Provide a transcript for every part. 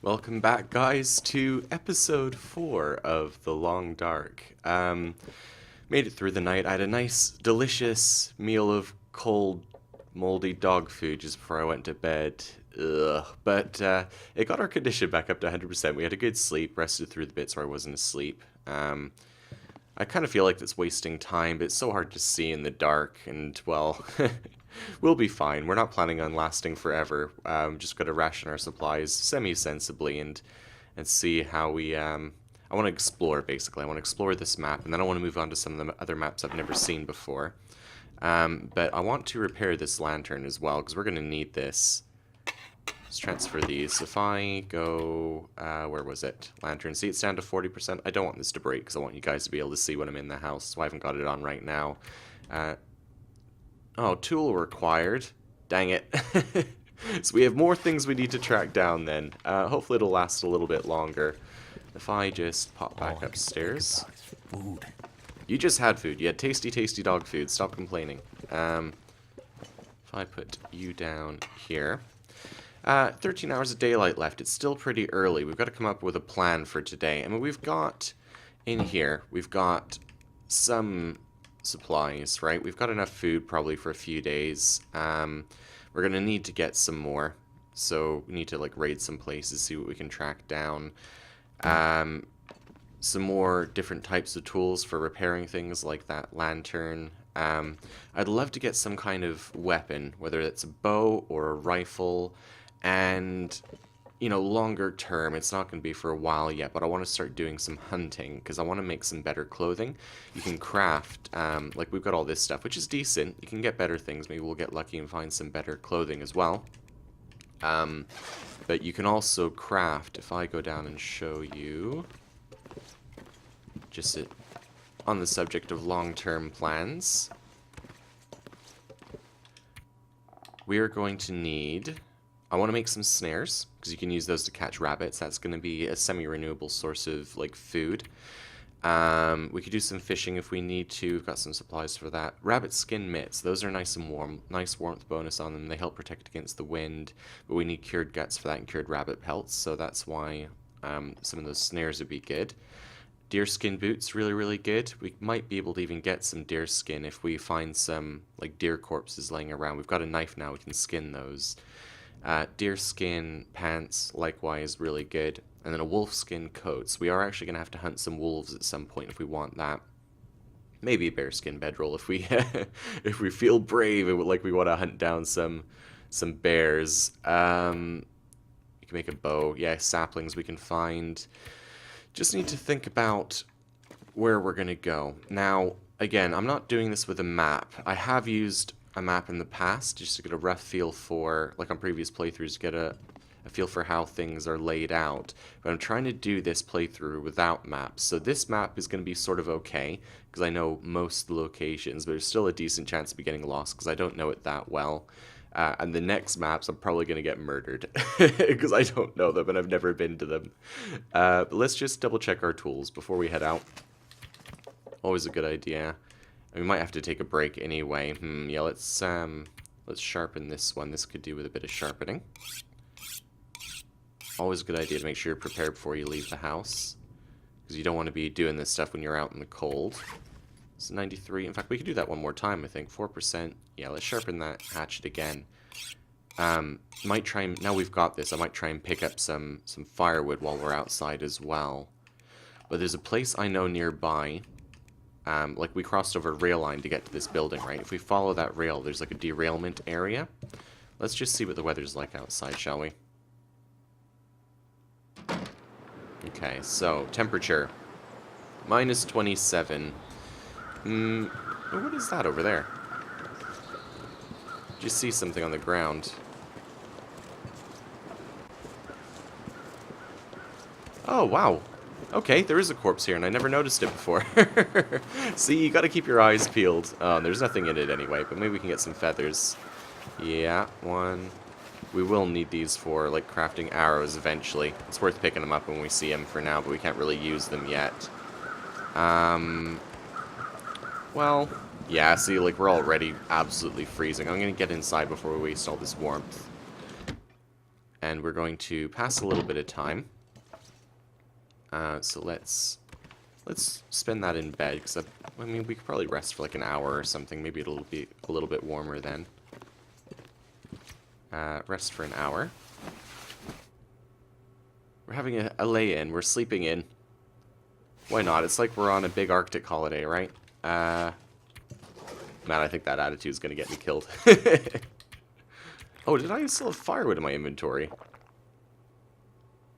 Welcome back, guys, to episode 4 of The Long Dark. Made it through the night. I had a nice, delicious meal of cold, moldy dog food just before I went to bed. Ugh. But it got our condition back up to 100%. We had a good sleep, rested through the bits where I wasn't asleep. I kind of feel like it's wasting time, but it's so hard to see in the dark, and, well, we'll be fine. We're not planning on lasting forever. Just got to ration our supplies semi-sensibly and see how we... I want to explore, basically. I want to explore this map, and then I want to move on to some of the other maps I've never seen before. But I want to repair this lantern as well, because we're going to need this. Let's transfer these. If I go, where was it? Lantern. See, it's down to 40%. I don't want this to break because I want you guys to be able to see when I'm in the house, so I haven't got it on right now. Oh, tool required. Dang it. So we have more things we need to track down then. Hopefully it'll last a little bit longer. If I just pop back upstairs. Food. You just had food. You had tasty, tasty dog food. Stop complaining. If I put you down here. 13 hours of daylight left. It's still pretty early. We've got to come up with a plan for today. I mean, we've got in here, we've got some supplies, right? We've got enough food probably for a few days. We're going to need to get some more. So we need to like raid some places, see what we can track down. Some more different types of tools for repairing things like that lantern. I'd love to get some kind of weapon, whether it's a bow or a rifle. And, you know, longer term, it's not going to be for a while yet, but I want to start doing some hunting, because I want to make some better clothing. You can craft, like we've got all this stuff, which is decent. You can get better things. Maybe we'll get lucky and find some better clothing as well. But you can also craft, if I go down and show you, just on the subject of long-term plans, we are going to need... I want to make some snares, because you can use those to catch rabbits. That's going to be a semi-renewable source of, like, food. We could do some fishing if we need to. We've got some supplies for that. Rabbit skin mitts. Those are nice and warm. Nice warmth bonus on them. They help protect against the wind. But we need cured guts for that and cured rabbit pelts. So that's why some of those snares would be good. Deer skin boots, really, really good. We might be able to even get some deer skin if we find some, like, deer corpses laying around. We've got a knife now. We can skin those. Deer skin pants, likewise, really good. And then a wolf skin coat. So we are actually going to have to hunt some wolves at some point if we want that. Maybe a bear skin bedroll if we if we feel brave and like we want to hunt down some bears. You can make a bow. Yeah, saplings we can find. Just need to think about where we're going to go. Now, again, I'm not doing this with a map. I have used a map in the past just to get a rough feel for, like on previous playthroughs, to get a feel for how things are laid out. But I'm trying to do this playthrough without maps. So this map is going to be sort of okay, because I know most locations, but there's still a decent chance of me getting lost because I don't know it that well. And the next maps, I'm probably going to get murdered because I don't know them and I've never been to them. But let's just double check our tools before we head out. Always a good idea. We might have to take a break anyway. Yeah, let's sharpen this one. This could do with a bit of sharpening. Always a good idea to make sure you're prepared before you leave the house, because you don't want to be doing this stuff when you're out in the cold. It's 93. In fact, we could do that one more time, I think. 4%. Yeah, let's sharpen that hatchet again. Might try and... Now we've got this, I might try and pick up some firewood while we're outside as well. But there's a place I know nearby. Like we crossed over a rail line to get to this building, right? If we follow that rail, there's like a derailment area. Let's just see what the weather's like outside, shall we? Okay, so temperature -27. What is that over there? Just see something on the ground. Oh, wow. Okay, there is a corpse here, and I never noticed it before. See, you gotta keep your eyes peeled. There's nothing in it anyway, but maybe we can get some feathers. Yeah, one. We will need these for, like, crafting arrows eventually. It's worth picking them up when we see them for now, but we can't really use them yet. Well, yeah, see, like, we're already absolutely freezing. I'm gonna get inside before we waste all this warmth. And we're going to pass a little bit of time. So let's spend that in bed, because I mean, we could probably rest for like an hour or something. Maybe it'll be a little bit warmer then. Rest for an hour. We're having a lay-in. We're sleeping in. Why not? It's like we're on a big Arctic holiday, right? Man, I think that attitude is going to get me killed. Oh, did I still have firewood in my inventory?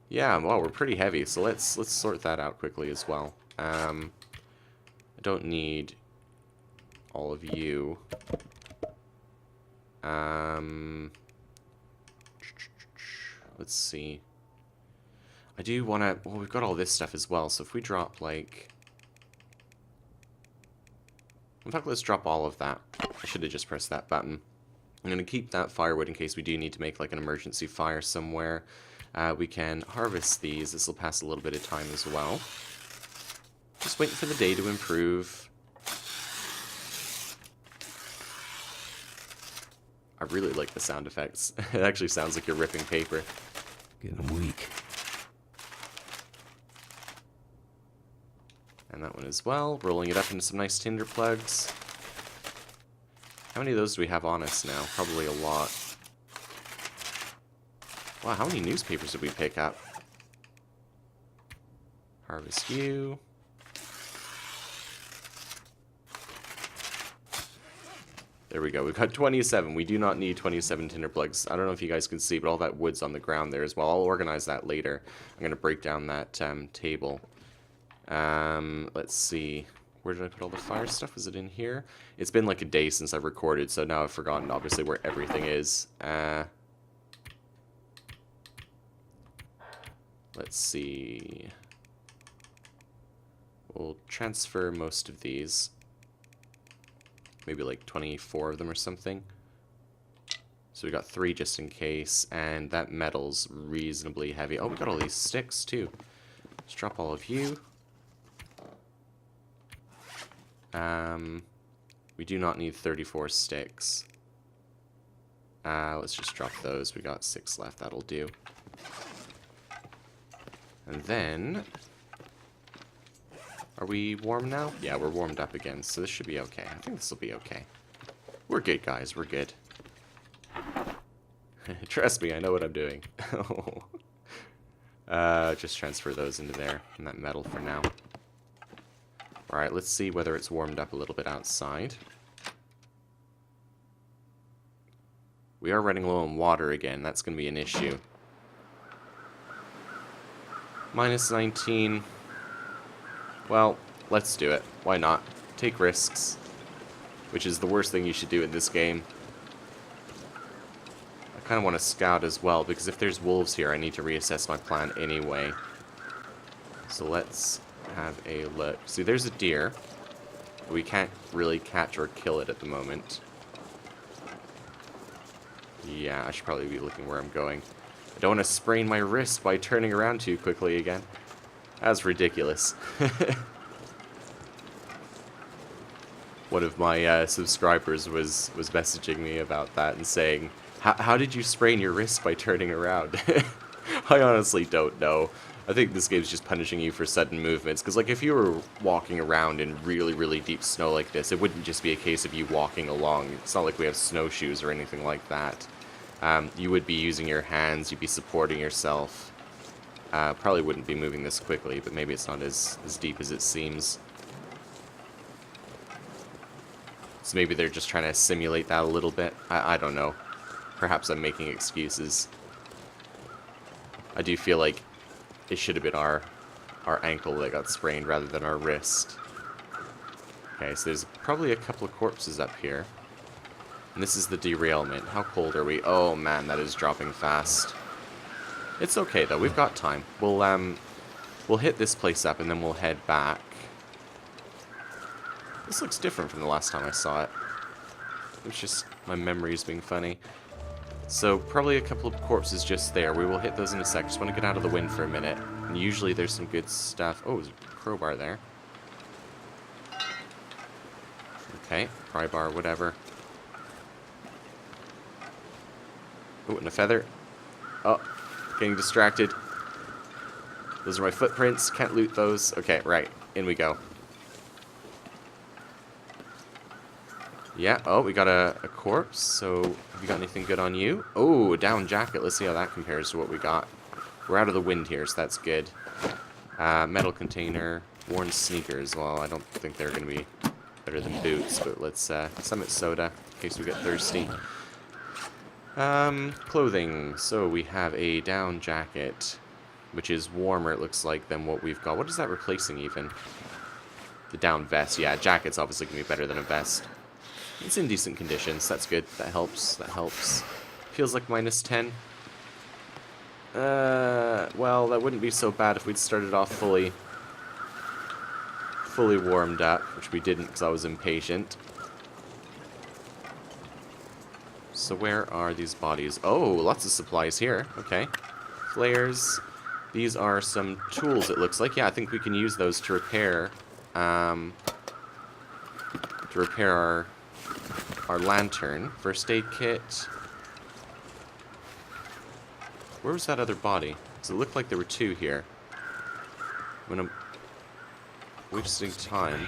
Yeah, well, we're pretty heavy, so let's sort that out quickly as well. I don't need all of you. Let's see. I do want to... Well, we've got all this stuff as well, so if we drop, like... In fact, let's drop all of that. I should have just pressed that button. I'm going to keep that firewood in case we do need to make, like, an emergency fire somewhere. We can harvest these. This will pass a little bit of time as well. Just waiting for the day to improve. I really like the sound effects. It actually sounds like you're ripping paper. Getting weak. And that one as well. Rolling it up into some nice tinder plugs. How many of those do we have on us now? Probably a lot. Wow, how many newspapers did we pick up? Harvest you. There we go. We've got 27. We do not need 27 tinder plugs. I don't know if you guys can see, but all that wood's on the ground there as well. I'll organize that later. I'm going to break down that table. Let's see. Where did I put all the fire stuff? Was it in here? It's been like a day since I've recorded, so now I've forgotten, obviously, where everything is. Let's see. We'll transfer most of these. Maybe like 24 of them or something. So we got 3 just in case, and that metal's reasonably heavy. Oh, we got all these sticks too. Let's drop all of you. We do not need 34 sticks. Let's just drop those. We got 6 left. That'll do. And then... Are we warm now? Yeah, we're warmed up again, so this should be okay. I think this will be okay. We're good, guys. We're good. Trust me, I know what I'm doing. Just transfer those into there, and that metal for now. Alright, let's see whether it's warmed up a little bit outside. We are running low on water again. That's going to be an issue. Minus 19. Well, let's do it. Why not? Take risks. Which is the worst thing you should do in this game. I kind of want to scout as well, because if there's wolves here, I need to reassess my plan anyway. So let's have a look. See, there's a deer. We can't really catch or kill it at the moment. Yeah, I should probably be looking where I'm going. I don't want to sprain my wrist by turning around too quickly again. That's ridiculous. One of my subscribers was messaging me about that and saying, how did you sprain your wrist by turning around? I honestly don't know. I think this game's just punishing you for sudden movements, because like if you were walking around in really, really deep snow like this, it wouldn't just be a case of you walking along. It's not like we have snowshoes or anything like that. You would be using your hands, you'd be supporting yourself. Probably wouldn't be moving this quickly, but maybe it's not as deep as it seems. So maybe they're just trying to simulate that a little bit. I don't know. Perhaps I'm making excuses. I do feel like it should have been our ankle that got sprained rather than our wrist. Okay, so there's probably a couple of corpses up here. And this is the derailment. How cold are we? Oh man, that is dropping fast. It's okay though, we've got time. We'll hit this place up and then we'll head back. This looks different from the last time I saw it. It's just my memories being funny. So probably a couple of corpses just there. We will hit those in a sec. Just want to get out of the wind for a minute. And usually there's some good stuff. Oh, there's a crowbar there. Okay, pry bar, whatever. Oh, and a feather. Oh, Getting distracted. Those are my footprints. Can't loot those. Okay, right. In we go. Yeah, oh, we got a corpse. So, have you got anything good on you? Oh, a down jacket. Let's see how that compares to what we got. We're out of the wind here, so that's good. Metal container. Worn sneakers. Well, I don't think they're going to be better than boots, but let's summit soda in case we get thirsty. Clothing. So, we have a down jacket, which is warmer, it looks like, than what we've got. What is that replacing, even? The down vest. Yeah, jacket's obviously going to be better than a vest. It's in decent conditions. That's good. That helps. That helps. Feels like -10. Well, that wouldn't be so bad if we'd started off fully warmed up, which we didn't because I was impatient. So where are these bodies? Oh, lots of supplies here. Okay. Flares. These are some tools, it looks like. Yeah, I think we can use those to repair our lantern. First aid kit. Where was that other body? Because it looked like there were two here. When I'm wasting time.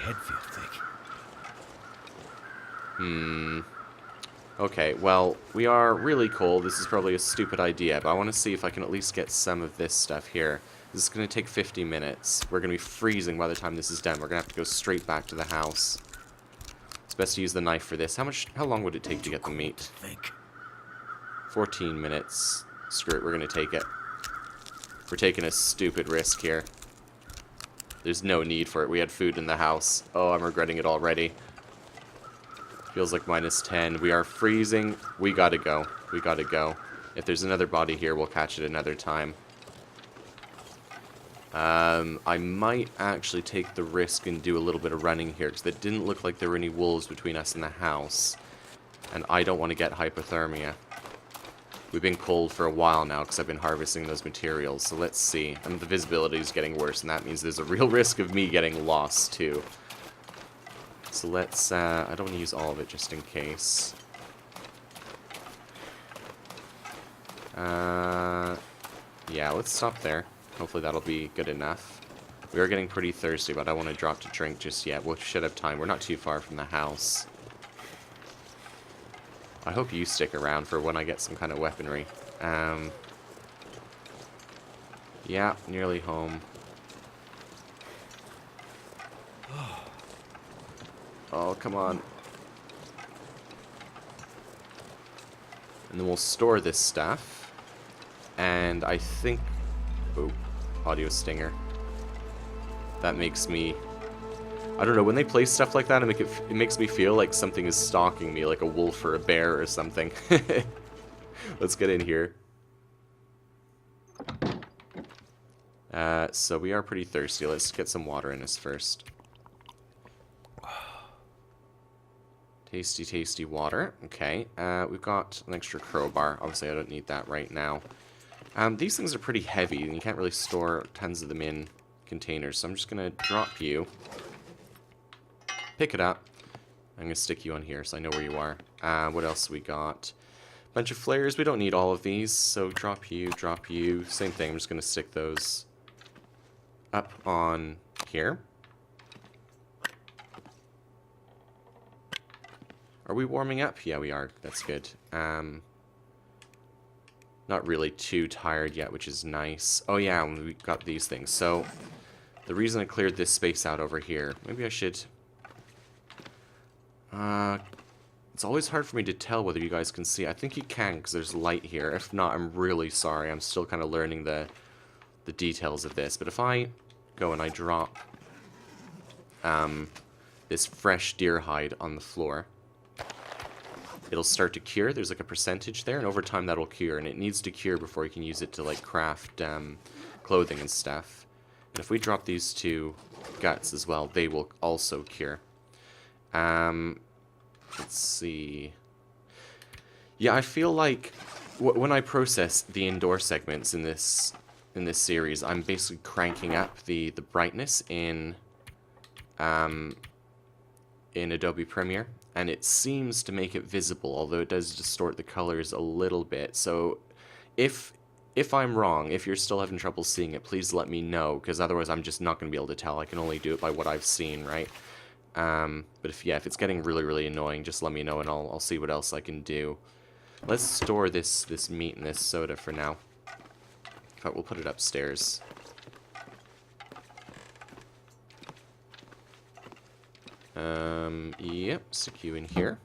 Okay, well, we are really cold. This is probably a stupid idea, but I want to see if I can at least get some of this stuff here. This is going to take 50 minutes. We're going to be freezing by the time this is done. We're going to have to go straight back to the house. It's best to use the knife for this. How long would it take to get the meat? 14 minutes. Screw it, we're going to take it. We're taking a stupid risk here. There's no need for it. We had food in the house. Oh, I'm regretting it already. Feels like -10. We are freezing. We gotta go. We gotta go. If there's another body here, we'll catch it another time. I might actually take the risk and do a little bit of running here, because it didn't look like there were any wolves between us and the house. And I don't want to get hypothermia. We've been cold for a while now, because I've been harvesting those materials. So let's see. And the visibility is getting worse, and that means there's a real risk of me getting lost, too. So let's, I don't want to use all of it just in case. Yeah, let's stop there. Hopefully that'll be good enough. We are getting pretty thirsty, but I don't want to drop to drink just yet. We should have time. We're not too far from the house. I hope you stick around for when I get some kind of weaponry. Yeah, nearly home. Oh, come on. And then we'll store this stuff. And I think... Oh, audio stinger. That makes me... I don't know, when they play stuff like that, it makes me feel like something is stalking me, like a wolf or a bear or something. Let's get in here. So we are pretty thirsty. Let's get some water in us first. Tasty, tasty water. Okay, we've got an extra crowbar. Obviously, I don't need that right now. These things are pretty heavy, and you can't really store tons of them in containers. So I'm just going to drop you. Pick it up. I'm going to stick you on here so I know where you are. What else we got? Bunch of flares. We don't need all of these, so drop you, drop you. Same thing. I'm just going to stick those up on here. Are we warming up? Yeah, we are. That's good. Not really too tired yet, which is nice. Oh yeah, we got these things. So, the reason I cleared this space out over here, maybe I should... it's always hard for me to tell whether you guys can see. I think you can, because there's light here. If not, I'm really sorry. I'm still kind of learning the details of this. But if I go and I drop this fresh deer hide on the floor, it'll start to cure. There's like a percentage there, and over time that'll cure, and it needs to cure before you can use it to like craft clothing and stuff. And if we drop these two guts as well, they will also cure. Let's see. Yeah, I feel like when I process the indoor segments in this series, I'm basically cranking up the brightness in Adobe Premiere. And it seems to make it visible, although it does distort the colors a little bit. So if if I'm wrong, if you're still having trouble seeing it, please let me know, because otherwise I'm just not going to be able to tell. I can only do it by what I've seen, right? But if it's getting really, really annoying, just let me know and I'll see what else I can do. Let's store this meat and this soda for now. In fact, we'll put it upstairs. Yep, stick you in here.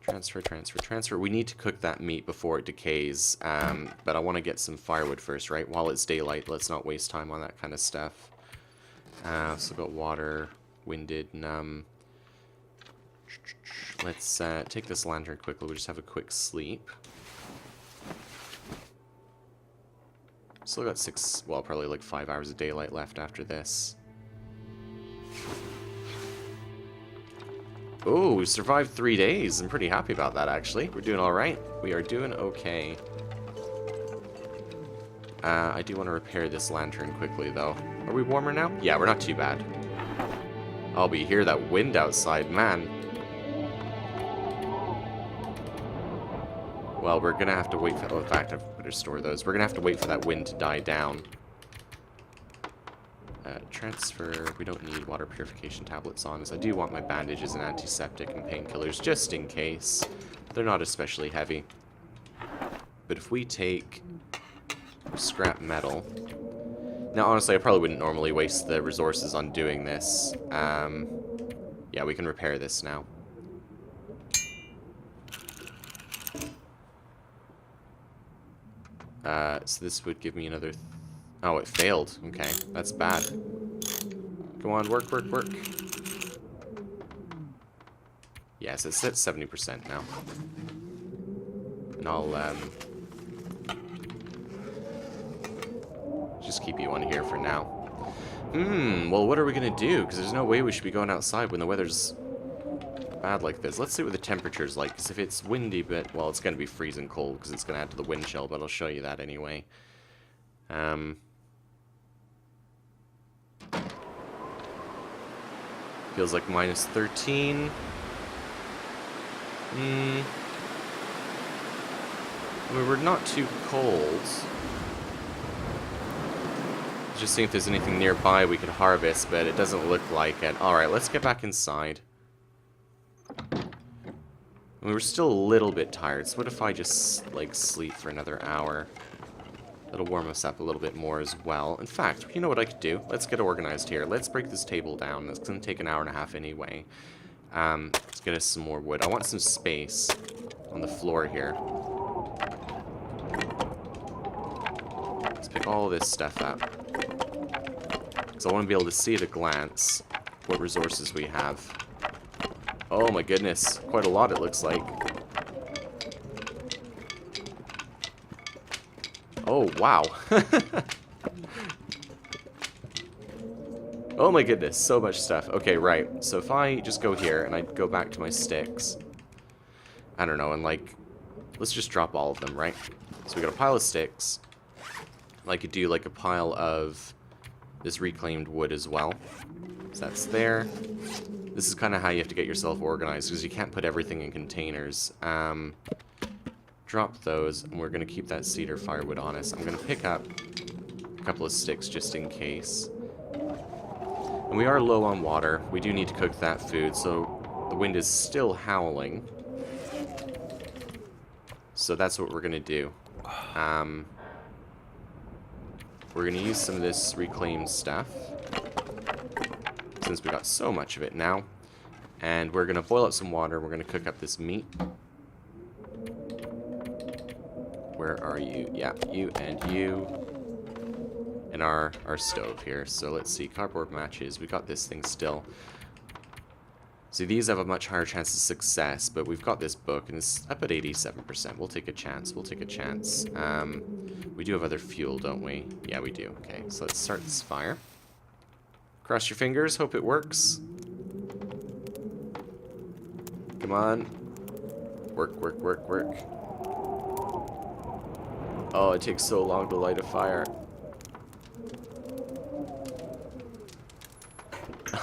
Transfer, transfer, transfer. We need to cook that meat before it decays, but I want to get some firewood first, right? While it's daylight, let's not waste time on that kind of stuff. So we've got water, winded, let's take this lantern quickly. We'll just have a quick sleep. Still got probably like 5 hours of daylight left after this. Oh, we survived 3 days. I'm pretty happy about that, actually. We're doing alright. We are doing okay. I do want to repair this lantern quickly, though. Are we warmer now? Yeah, we're not too bad. Oh, but you hear that wind outside, man. Well, we're going to have to wait for... Oh, in fact, I better store those. We're going to have to wait for that wind to die down. Transfer. We don't need water purification tablets on us. I do want my bandages and antiseptic and painkillers, just in case. They're not especially heavy. But if we take scrap metal... Now, honestly, I probably wouldn't normally waste the resources on doing this. Yeah, we can repair this now. So this would give me another... Oh, it failed. Okay, that's bad. Come on, work, work, work. Yes, it's at 70% now. And I'll, just keep you on here for now. Well, what are we gonna do? Because there's no way we should be going outside when the weather's bad like this. Let's see what the temperature's like, because if it's windy, well, it's gonna be freezing cold, because it's gonna add to the wind chill, but I'll show you that anyway. Feels like minus 13. We're not too cold. Just seeing if there's anything nearby we could harvest, but it doesn't look like it. Alright, let's get back inside. We were still a little bit tired, so what if I just, like, sleep for another hour? That'll warm us up a little bit more as well. In fact, you know what I could do? Let's get organized here. Let's break this table down. It's going to take an hour and a half anyway. Let's get us some more wood. I want some space on the floor here. Let's pick all this stuff up. Because I want to be able to see at a glance what resources we have. Oh my goodness. Quite a lot, it looks like. Oh, wow. Oh my goodness, so much stuff. Okay, right. So if I just go here and I go back to my sticks, I don't know, and like, let's just drop all of them, right? So we got a pile of sticks. I could do like a pile of this reclaimed wood as well. So that's there. This is kind of how you have to get yourself organized, because you can't put everything in containers. Drop those, and we're going to keep that cedar firewood on us. I'm going to pick up a couple of sticks just in case. And we are low on water. We do need to cook that food, so the wind is still howling. So that's what we're going to do. We're going to use some of this reclaimed stuff, since we got so much of it now. And we're going to boil up some water. We're going to cook up this meat. Where are you? Yeah, you and you. And our stove here. So let's see. Cardboard matches. We got this thing still. See, these have a much higher chance of success, but we've got this book, and it's up at 87%. We'll take a chance. We'll take a chance. We do have other fuel, don't we? Yeah, we do. Okay, so let's start this fire. Cross your fingers. Hope it works. Come on. Work, work, work, work. Oh, it takes so long to light a fire.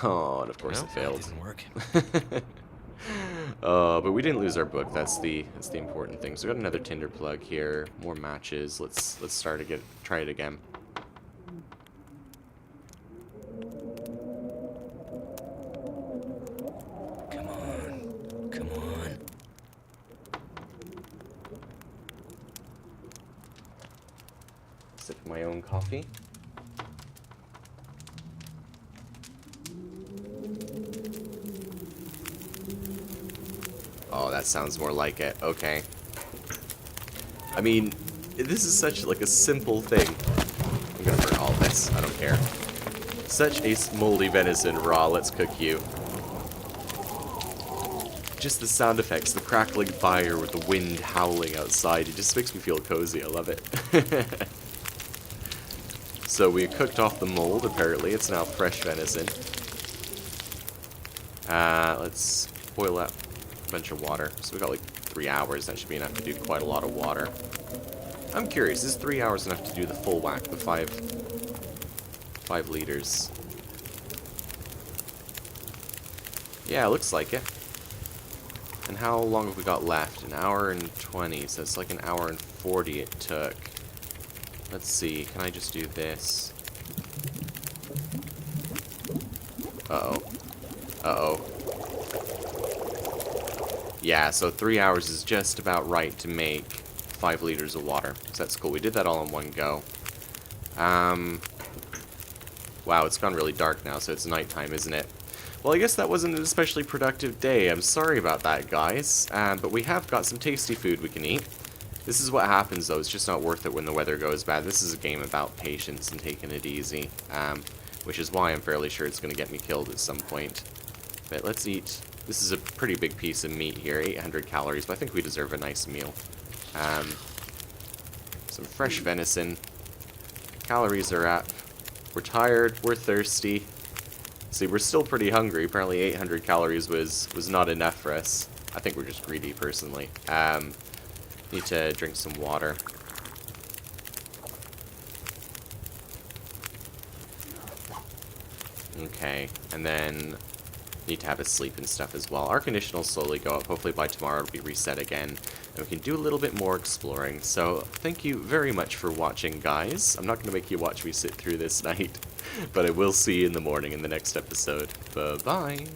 Oh, and of course it failed. That didn't work. But we didn't lose our book. That's the important thing. So we got another tinder plug here. More matches. Let's start again. Try it again. Come on. Come on. Sip my own coffee. Oh, that sounds more like it. Okay. I mean, this is such like a simple thing. I'm gonna burn all this. I don't care. Such a moldy venison raw. Let's cook you. Just the sound effects, the crackling fire with the wind howling outside. It just makes me feel cozy. I love it. So we cooked off the mold. Apparently, it's now fresh venison. Let's boil up a bunch of water. So we got like 3 hours. That should be enough to do quite a lot of water. I'm curious, is 3 hours enough to do the full whack, the 5 liters? Yeah, it looks like it. And how long have we got left? An hour and 20, so it's like an hour and 40 it took. Let's see, can I just do this? Uh-oh. Uh-oh. Yeah, so 3 hours is just about right to make 5 liters of water. So that's cool. We did that all in one go. Wow, it's gone really dark now, so it's nighttime, isn't it? Well, I guess that wasn't an especially productive day. I'm sorry about that, guys. But we have got some tasty food we can eat. This is what happens, though. It's just not worth it when the weather goes bad. This is a game about patience and taking it easy. Which is why I'm fairly sure it's going to get me killed at some point. But let's eat. This is a pretty big piece of meat here, 800 calories, but I think we deserve a nice meal. Some fresh venison. Calories are up. We're tired, we're thirsty. See, we're still pretty hungry. Apparently 800 calories was not enough for us. I think we're just greedy, personally. Need to drink some water. Okay, and then need to have a sleep and stuff as well. Our condition will slowly go up. Hopefully by tomorrow it'll be reset again. And we can do a little bit more exploring. So thank you very much for watching, guys. I'm not going to make you watch me sit through this night. But I will see you in the morning in the next episode. Bye-bye.